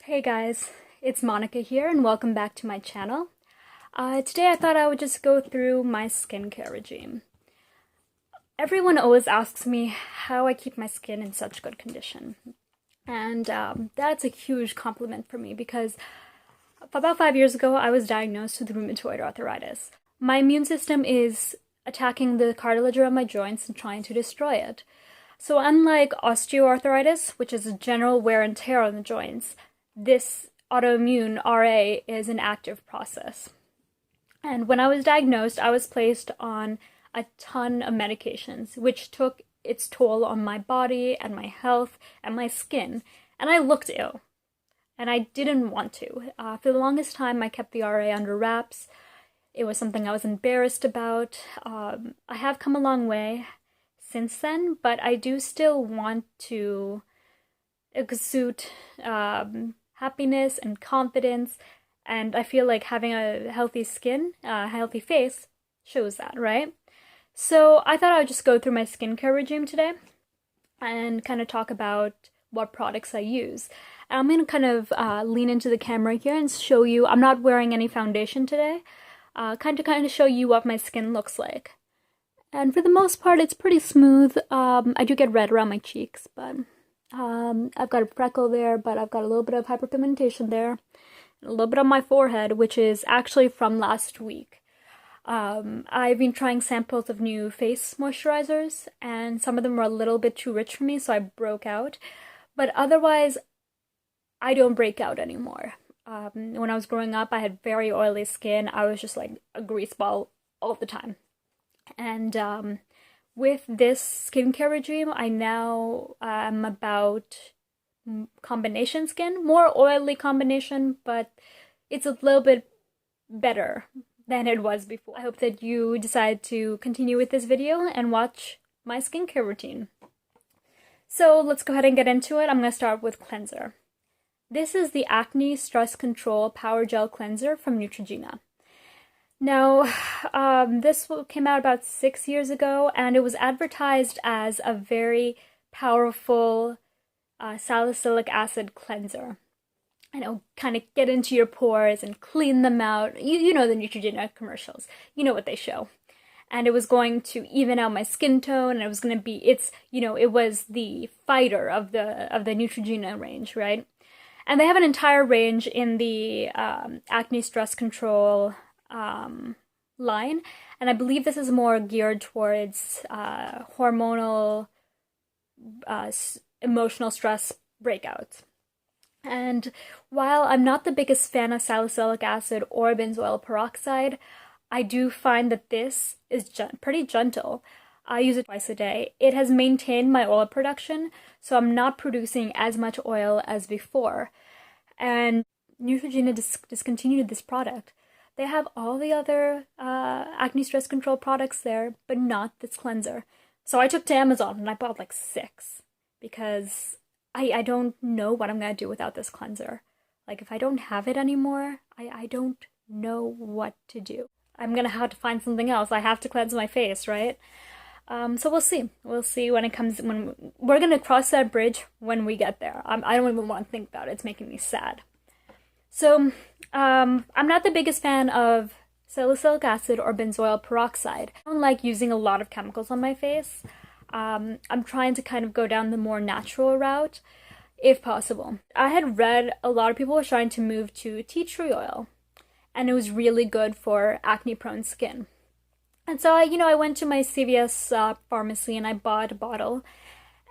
Hey guys, it's Monica here and welcome back to my channel. Today I thought I would just go through my skincare regime. Everyone always asks me how I keep my skin in such good condition. And that's a huge compliment for me because about 5 years ago I was diagnosed with rheumatoid arthritis. My immune system is attacking the cartilage around my joints and trying to destroy it. So unlike osteoarthritis, which is a general wear and tear on the joints, this autoimmune RA is an active process. And when I was diagnosed, I was placed on a ton of medications, which took its toll on my body and my health and my skin. And I looked ill. And I didn't want to. For the longest time, I kept the RA under wraps. It was something I was embarrassed about. I have come a long way since then, but I do still want to exude happiness and confidence, and I feel like having a healthy skin, a healthy face, shows that, right? So I thought I would just go through my skincare regime today and kind of talk about what products I use. I'm going to kind of lean into the camera here and show you, I'm not wearing any foundation today, kind of show you what my skin looks like. And for the most part, it's pretty smooth. I do get red around my cheeks, but I've got a freckle there, but I've got a little bit of hyperpigmentation there, and a little bit on my forehead, which is actually from last week. I've been trying samples of new face moisturizers, and some of them were a little bit too rich for me, so I broke out. But otherwise, I don't break out anymore. When I was growing up, I had very oily skin. I was just like a grease ball all the time. And with this skincare regime, I now am about combination skin, more oily combination, but it's a little bit better than it was before. I hope that you decide to continue with this video and watch my skincare routine. So let's go ahead and get into it. I'm going to start with cleanser. This is the Acne Stress Control Power Gel Cleanser from Neutrogena. Now, this came out about 6 years ago, and it was advertised as a very powerful salicylic acid cleanser. And it'll kind of get into your pores and clean them out. You know the Neutrogena commercials. You know what they show. And it was going to even out my skin tone, and it was going to be, it was the fighter of the Neutrogena range, right? And they have an entire range in the Acne Stress Control line, and I believe this is more geared towards hormonal emotional stress breakouts. And while I'm not the biggest fan of salicylic acid or benzoyl peroxide, I do find that this is pretty gentle. I use it twice a day. It has maintained my oil production, so I'm not producing as much oil as before. And Neutrogena discontinued this product. They have all the other acne stress control products there, but not this cleanser. So I took to Amazon and I bought like 6 because I don't know what I'm going to do without this cleanser. Like if I don't have it anymore, I don't know what to do. I'm going to have to find something else. I have to cleanse my face, right? So we'll see. We'll see when it comes, when we're going to cross that bridge when we get there. I don't even want to think about it. It's making me sad. So, I'm not the biggest fan of salicylic acid or benzoyl peroxide. I don't like using a lot of chemicals on my face. I'm trying to kind of go down the more natural route, if possible. I had read a lot of people were trying to move to tea tree oil, and it was really good for acne-prone skin. And so I went to my CVS pharmacy and I bought a bottle,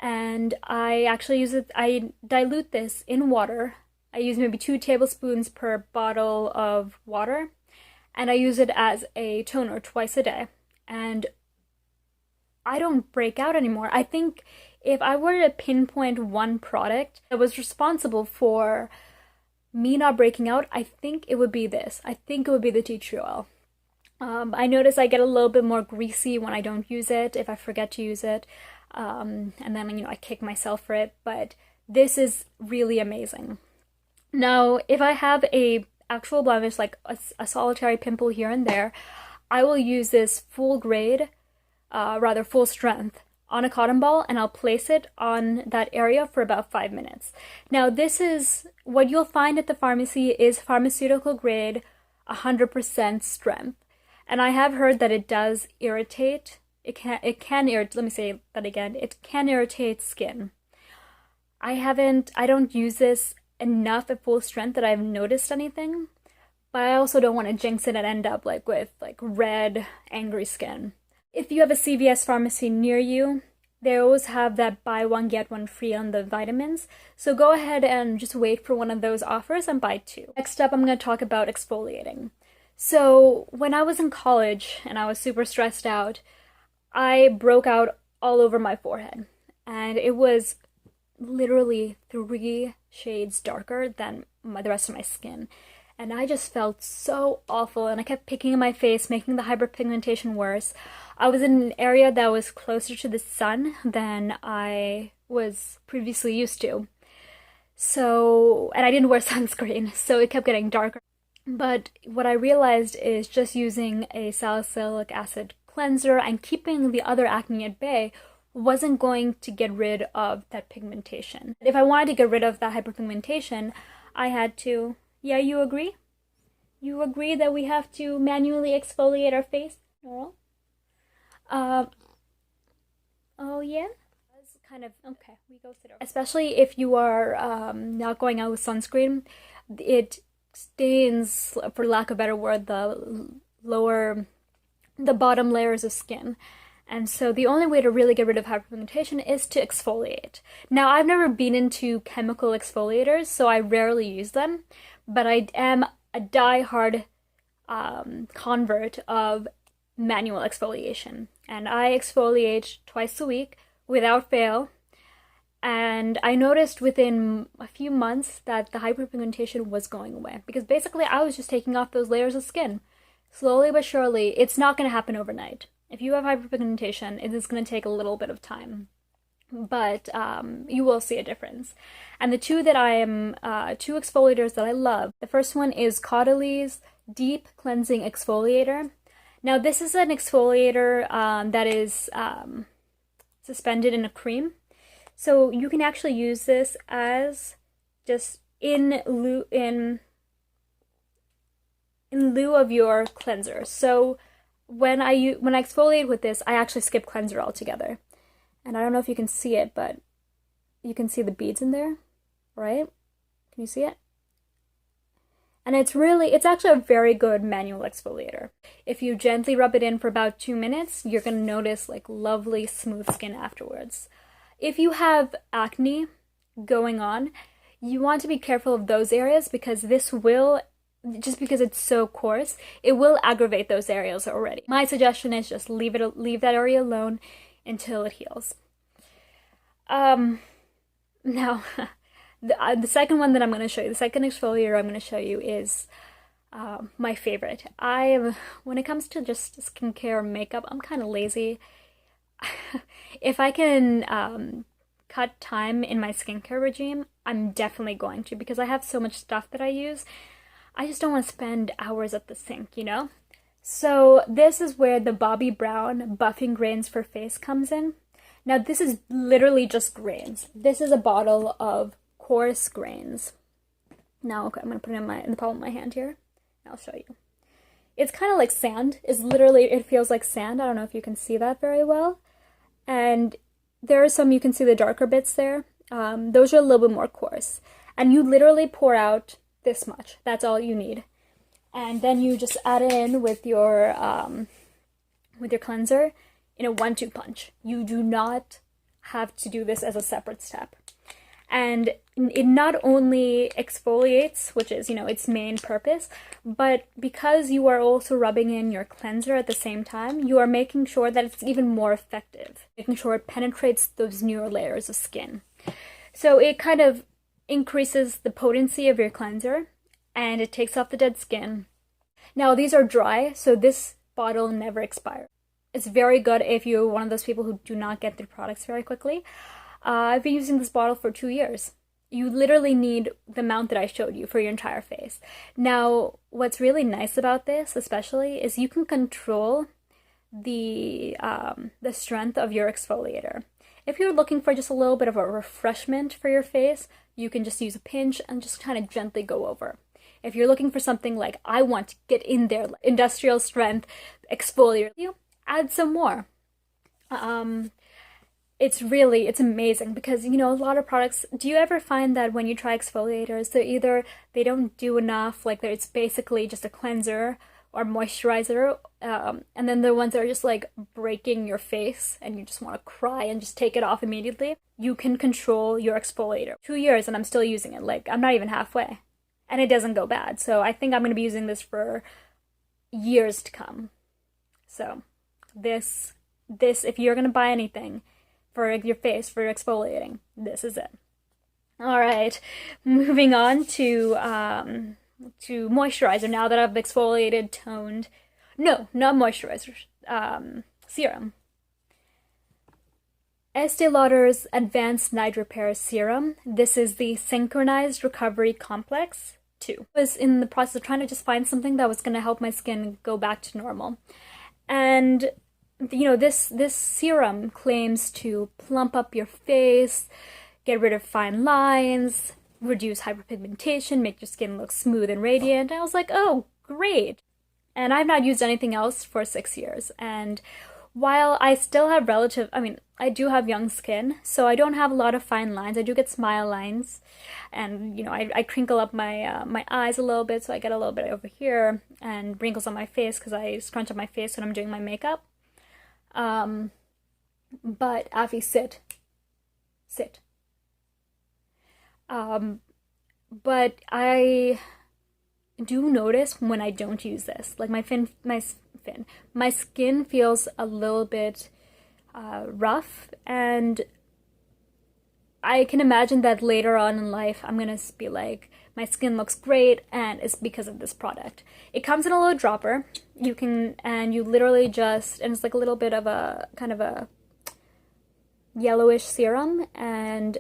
and I actually use it. I dilute this in water. I use maybe 2 tablespoons per bottle of water, and I use it as a toner twice a day. And I don't break out anymore. I think if I were to pinpoint one product that was responsible for me not breaking out, I think it would be this. I think it would be the tea tree oil. I notice I get a little bit more greasy when I don't use it, if I forget to use it, and then, I kick myself for it, but this is really amazing. Now, if I have a actual blemish, like a solitary pimple here and there, I will use this full grade, full strength on a cotton ball and I'll place it on that area for about 5 minutes. Now this is what you'll find at the pharmacy is pharmaceutical grade 100% strength. And I have heard that it does irritate. It can irritate, let me say that again. It can irritate skin. I don't use this enough at full strength that I've noticed anything, but I also don't want to jinx it and end up with red, angry skin. If you have a CVS pharmacy near you, they always have that buy one get one free on the vitamins. So go ahead and just wait for one of those offers and buy 2. Next up, I'm going to talk about exfoliating. So when I was in college and I was super stressed out, I broke out all over my forehead, and it was literally 3 shades darker than the rest of my skin. And I just felt so awful, and I kept picking at my face, making the hyperpigmentation worse. I was in an area that was closer to the sun than I was previously used to. So, and I didn't wear sunscreen, so it kept getting darker. But what I realized is just using a salicylic acid cleanser and keeping the other acne at bay wasn't going to get rid of that pigmentation. If I wanted to get rid of that hyperpigmentation, I had to... Yeah, you agree? You agree that we have to manually exfoliate our face? No? Oh yeah? That's kind of... Okay, we go through. Especially if you are not going out with sunscreen, it stains, for lack of a better word, the bottom layers of skin. And so the only way to really get rid of hyperpigmentation is to exfoliate. Now, I've never been into chemical exfoliators, so I rarely use them, but I am a die-hard convert of manual exfoliation. And I exfoliate twice a week without fail. And I noticed within a few months that the hyperpigmentation was going away, because basically I was just taking off those layers of skin. Slowly but surely. It's not going to happen overnight. If you have hyperpigmentation, it is going to take a little bit of time, but you will see a difference. And the two exfoliators that I love, the first one is Caudalie's Deep Cleansing Exfoliator. Now this is an exfoliator that is suspended in a cream, so you can actually use this as just in lieu of your cleanser. So when I exfoliate with this, I actually skip cleanser altogether. And I don't know if you can see it, but you can see the beads in there, right? Can you see it? And it's actually a very good manual exfoliator. If you gently rub it in for about 2 minutes, you're going to notice lovely smooth skin afterwards. If you have acne going on, you want to be careful of those areas, because this will, just because it's so coarse, it will aggravate those areas already. My suggestion is just leave that area alone until it heals. Now, the second one that I'm going to show you, the second exfoliator I'm going to show you is my favorite. When it comes to just skincare or makeup, I'm kind of lazy. If I can cut time in my skincare regime, I'm definitely going to, because I have so much stuff that I use. I just don't want to spend hours at the sink, you know? So this is where the Bobbi Brown Buffing Grains for Face comes in. Now this is literally just grains. This is a bottle of coarse grains. Now, okay, I'm going to put it in the palm of my hand here. I'll show you. It's kind of like sand. It feels like sand. I don't know if you can see that very well. And there are some, you can see the darker bits there. Those are a little bit more coarse. And you literally pour out this much. That's all you need. And then you just add it in with your cleanser in a 1-2 punch. You do not have to do this as a separate step. And it not only exfoliates, which is, its main purpose, but because you are also rubbing in your cleanser at the same time, you are making sure that it's even more effective, making sure it penetrates those newer layers of skin. So it kind of increases the potency of your cleanser, and it takes off the dead skin. Now, these are dry, so this bottle never expires. It's very good if you're one of those people who do not get their products very quickly. I've been using this bottle for 2 years. You literally need the amount that I showed you for your entire face. Now, what's really nice about this, especially, is you can control the strength of your exfoliator. If you're looking for just a little bit of a refreshment for your face, you can just use a pinch and just kind of gently go over. If you're looking for something like, I want to get in there, like industrial strength exfoliator, you add some more. It's amazing because, you know, a lot of products, do you ever find that when you try exfoliators, they don't do enough, like it's basically just a cleanser or moisturizer, and then the ones that are just like breaking your face and you just want to cry and just take it off immediately? You can control your exfoliator. 2 years and I'm still using it, like I'm not even halfway, and it doesn't go bad. So I think I'm going to be using this for years to come. So this if you're going to buy anything for your face, for exfoliating, this is it. All right, moving on to moisturizer. Now that I've exfoliated, toned, no, not moisturizer, serum. Estee Lauder's Advanced Night Repair Serum. This is the Synchronized Recovery Complex 2. I was in the process of trying to just find something that was going to help my skin go back to normal. And, you know, this serum claims to plump up your face, get rid of fine lines, reduce hyperpigmentation, make your skin look smooth and radiant. And I was like, oh, great. And I've not used anything else for 6 years. And while I still have I do have young skin, so I don't have a lot of fine lines. I do get smile lines, and, you know, I crinkle up my my eyes a little bit, so I get a little bit over here, and wrinkles on my face because I scrunch up my face when I'm doing my makeup. But Avi, sit. But I do notice when I don't use this, like my skin feels a little bit rough, and I can imagine that later on in life I'm gonna be like, my skin looks great, and it's because of this product. It comes in a little dropper. You literally just, and it's like a little bit of a kind of a yellowish serum, and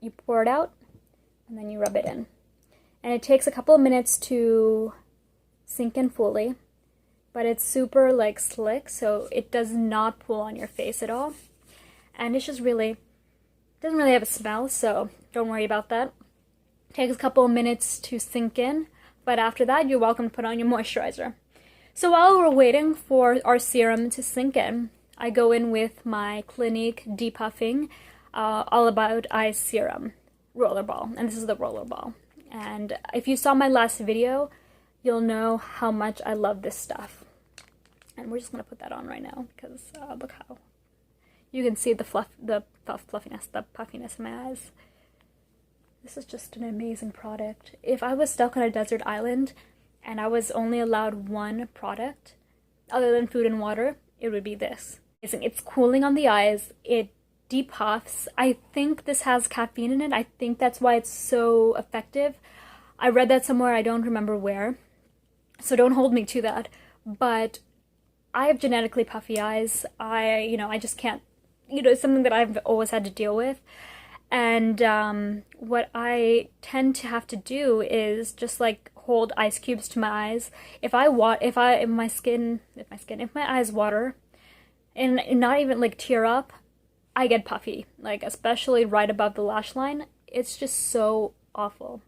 you pour it out and then you rub it in. And it takes a couple of minutes to sink in fully, but it's super like slick, so it does not pull on your face at all. And it's just doesn't really have a smell, so don't worry about that. It takes a couple of minutes to sink in, but after that, you're welcome to put on your moisturizer. So while we're waiting for our serum to sink in, I go in with my Clinique Depuffing All About Eyes Serum Rollerball, and this is the Rollerball. And if you saw my last video, you'll know how much I love this stuff. And we're just gonna put that on right now because look how you can see the fluffiness, the puffiness in my eyes. This is just an amazing product. If I was stuck on a desert island and I was only allowed one product other than food and water, it would be this. It's cooling on the eyes. It depuffs. I think this has caffeine in it. I think that's why it's so effective. I read that somewhere, I don't remember where, so don't hold me to that. But I have genetically puffy eyes. I just can't, it's something that I've always had to deal with. And what I tend to have to do is just like hold ice cubes to my eyes. If my eyes water and not even like tear up, I get puffy, like especially right above the lash line. It's just so awful.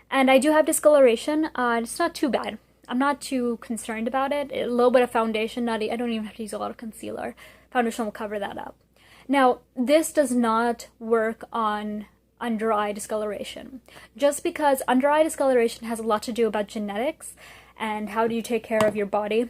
And I do have discoloration. It's not too bad. I'm not too concerned about it. A little bit of foundation, I don't even have to use a lot of concealer. Foundation will cover that up. Now, this does not work on under eye discoloration. Just because under eye discoloration has a lot to do about genetics and how do you take care of your body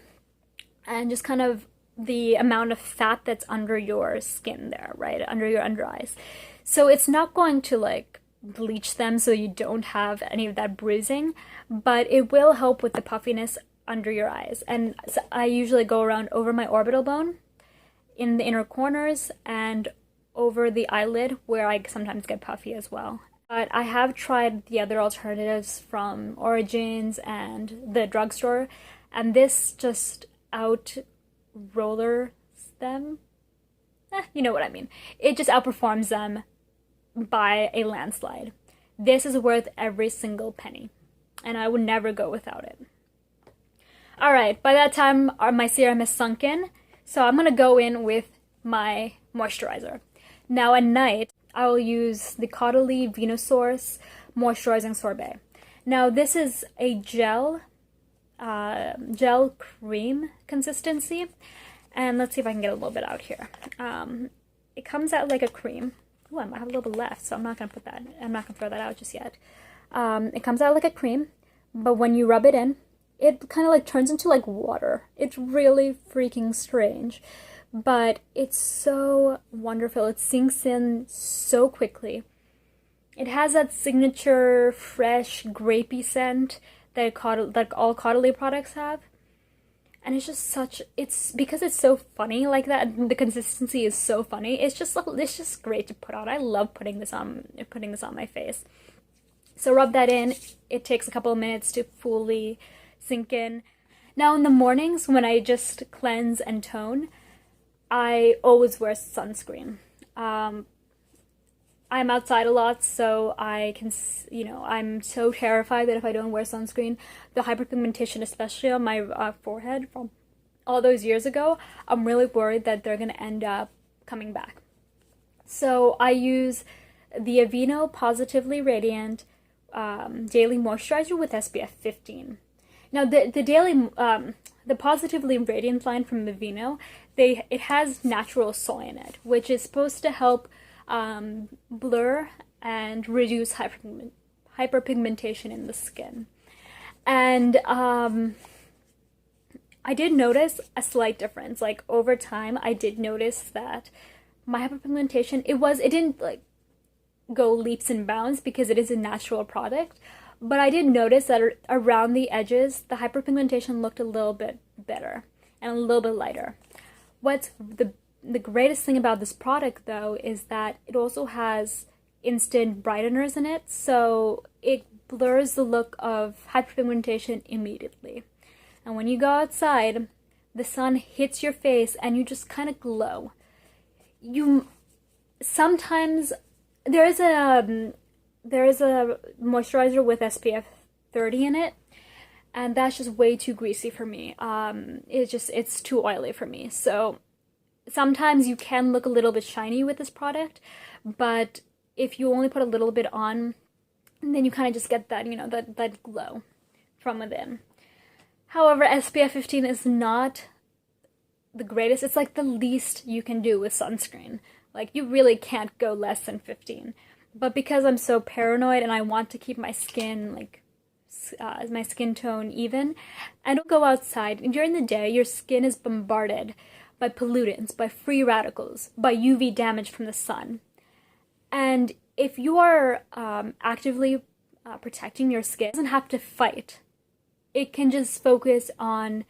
and just kind of the amount of fat that's under your skin there, right? Under your under eyes. So it's not going to like bleach them so you don't have any of that bruising, but it will help with the puffiness under your eyes. And so I usually go around over my orbital bone, in the inner corners, and over the eyelid where I sometimes get puffy as well. But I have tried the other alternatives from Origins and the drugstore, and this just rollers them. You know what I mean. It just outperforms them by a landslide. This is worth every single penny, and I would never go without it. Alright, by that time my serum has sunk in, So I'm gonna go in with my moisturizer. Now at night, I will use the Caudalie Vinosource Moisturizing Sorbet. Now this is a gel cream consistency, and let's see if I can get a little bit out here. It comes out like a cream. Oh, I might have a little bit left, so I'm not gonna throw that out just yet. It comes out like a cream, but when you rub it in, it kind of like turns into like water. It's really freaking strange, but it's so wonderful. It sinks in so quickly. It has that signature fresh grapey scent that all Caudalie products have. And it's just it's because it's so funny like that, the consistency is so funny. It's just great to put on. I love putting this on my face. So rub that in. It takes a couple of minutes to fully sink in. Now in the mornings when I just cleanse and tone, I always wear sunscreen. I'm outside a lot, so I can, I'm so terrified that if I don't wear sunscreen, the hyperpigmentation, especially on my forehead from all those years ago, I'm really worried that they're going to end up coming back. So I use the Aveeno Positively Radiant Daily Moisturizer with SPF 15. Now the Positively Radiant line from Aveeno, it has natural soy in it, which is supposed to help blur and reduce hyperpigmentation in the skin. And I did notice a slight difference. Like over time, I did notice that my hyperpigmentation, it didn't like go leaps and bounds because it is a natural product, but I did notice that around the edges, the hyperpigmentation looked a little bit better and a little bit lighter. What's the greatest thing about this product, though, is that it also has instant brighteners in it, so it blurs the look of hyperpigmentation immediately. And when you go outside, the sun hits your face and you just kind of glow. Sometimes there is a moisturizer with SPF 30 in it, and that's just way too greasy for me. It's too oily for me. So sometimes you can look a little bit shiny with this product, but if you only put a little bit on, then you kind of just get that, that glow from within. However, SPF 15 is not the greatest. It's like the least you can do with sunscreen. Like, you really can't go less than 15. But because I'm so paranoid and I want to keep my skin, my skin tone even, I don't go outside. And during the day, your skin is bombarded by pollutants, by free radicals, by UV damage from the sun. And if you are actively protecting your skin, it doesn't have to fight. It can just focus on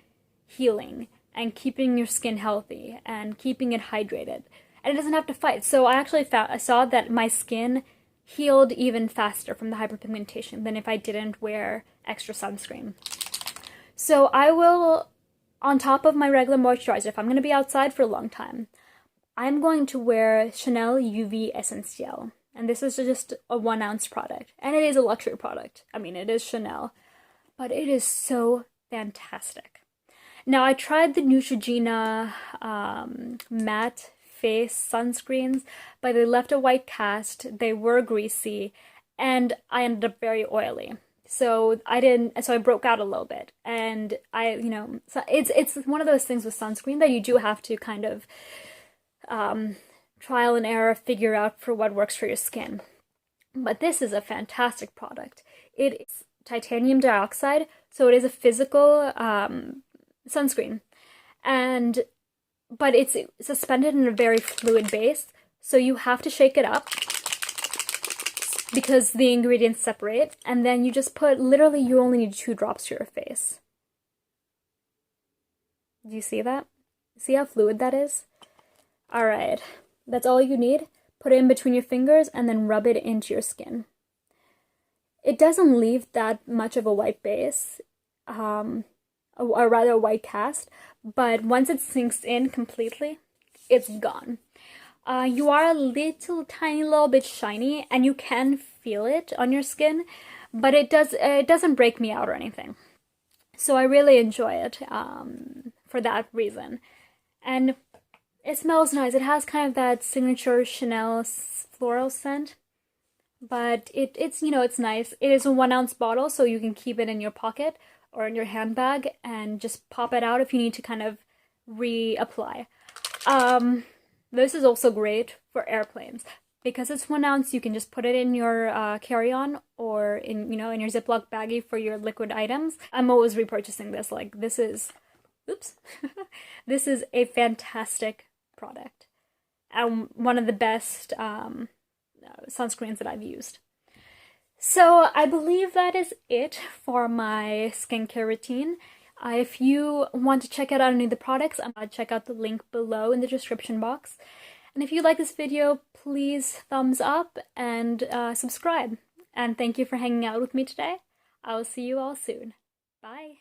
healing and keeping your skin healthy and keeping it hydrated. And it doesn't have to fight. So I saw that my skin healed even faster from the hyperpigmentation than if I didn't wear extra sunscreen. So I will, on top of my regular moisturizer, if I'm going to be outside for a long time, I'm going to wear Chanel UV Essentiel. And this is just a 1 ounce product. And it is a luxury product. I mean, it is Chanel. But it is so fantastic. Now, I tried the Neutrogena matte face sunscreens, but they left a white cast, they were greasy, and I ended up very oily. So I broke out a little bit. And so it's one of those things with sunscreen that you do have to kind of trial and error, figure out for what works for your skin. But this is a fantastic product. It is titanium dioxide, so it is a physical sunscreen, but it's suspended in a very fluid base, so you have to shake it up because the ingredients separate, and then you just you only need 2 drops to your face. Do you see that? See how fluid that is? Alright, that's all you need. Put it in between your fingers and then rub it into your skin. It doesn't leave that much of a white base, or rather a white cast, but once it sinks in completely, it's gone. You are a tiny little bit shiny, and you can feel it on your skin, but it doesn't break me out or anything. So I really enjoy it for that reason. And it smells nice. It has kind of that signature Chanel floral scent, but it's, you know, it's nice. It is a 1-ounce bottle, so you can keep it in your pocket or in your handbag and just pop it out if you need to kind of reapply. This is also great for airplanes. Because it's 1 ounce, you can just put it in your carry-on or in, you know, in your Ziploc baggie for your liquid items. I'm always repurchasing this. Like, this is, oops, this is a fantastic product and one of the best sunscreens that I've used. So I believe that is it for my skincare routine. If you want to check out any of the products, check out the link below in the description box. And if you like this video, please thumbs up and subscribe. And thank you for hanging out with me today. I will see you all soon. Bye.